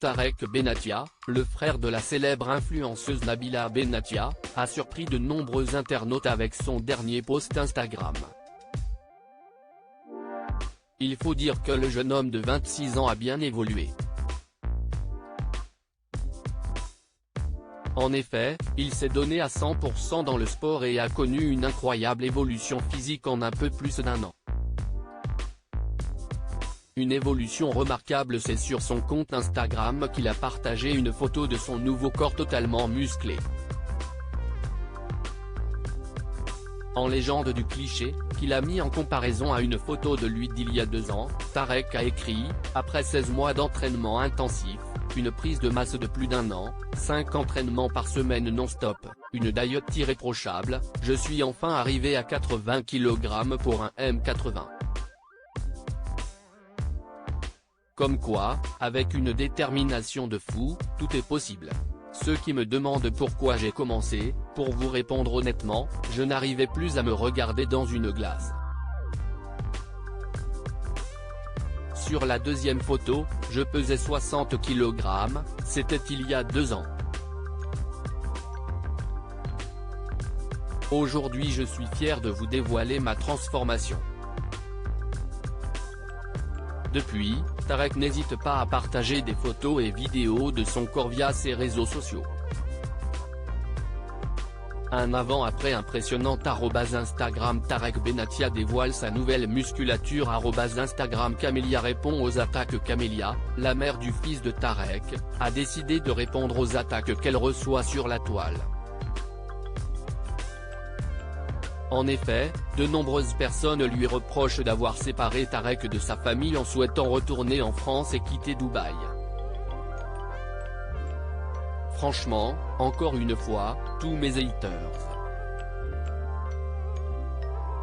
Tarek Benatia, le frère de la célèbre influenceuse Nabila Benatia, a surpris de nombreux internautes avec son dernier post Instagram. Il faut dire que le jeune homme de 26 ans a bien évolué. En effet, il s'est donné à 100% dans le sport et a connu une incroyable évolution physique en un peu plus d'un an. Une évolution remarquable, c'est sur son compte Instagram qu'il a partagé une photo de son nouveau corps totalement musclé. En légende du cliché, qu'il a mis en comparaison à une photo de lui d'il y a 2 ans, Tarek a écrit « Après 16 mois d'entraînement intensif, une prise de masse de plus d'1 an, 5 entraînements par semaine non-stop, une diète irréprochable, je suis enfin arrivé à 80 kg pour un M80. » Comme quoi, avec une détermination de fou, tout est possible. Ceux qui me demandent pourquoi j'ai commencé, pour vous répondre honnêtement, je n'arrivais plus à me regarder dans une glace. Sur la deuxième photo, je pesais 60 kg, c'était il y a 2 ans. Aujourd'hui je suis fier de vous dévoiler ma transformation. Depuis, Tarek n'hésite pas à partager des photos et vidéos de son corps via ses réseaux sociaux. Un avant-après impressionnant. Instagram Tarek Benatia dévoile sa nouvelle musculature. Instagram Camélia répond aux attaques. Camélia, la mère du fils de Tarek, a décidé de répondre aux attaques qu'elle reçoit sur la toile. En effet, de nombreuses personnes lui reprochent d'avoir séparé Tarek de sa famille en souhaitant retourner en France et quitter Dubaï. Franchement, encore une fois, tous mes haters.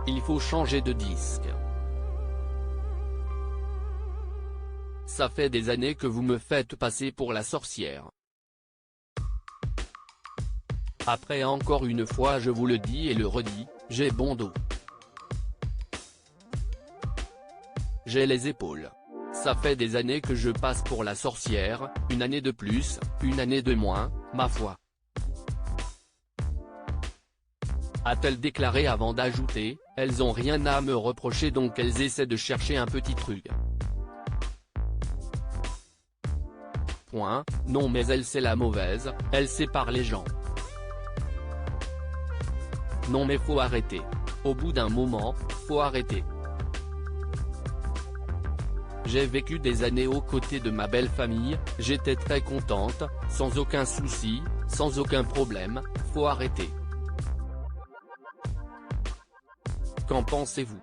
Il faut changer de disque. Ça fait des années que vous me faites passer pour la sorcière. Après encore une fois je vous le dis et le redis, j'ai bon dos. J'ai les épaules. Ça fait des années que je passe pour la sorcière, une année de plus, une année de moins, ma foi. A-t-elle déclaré avant d'ajouter, elles ont rien à me reprocher donc elles essaient de chercher un petit truc. Point, non mais elle c'est la mauvaise, elle sépare les gens. Non mais faut arrêter. Au bout d'un moment, faut arrêter. J'ai vécu des années aux côtés de ma belle famille, j'étais très contente, sans aucun souci, sans aucun problème, faut arrêter. Qu'en pensez-vous ?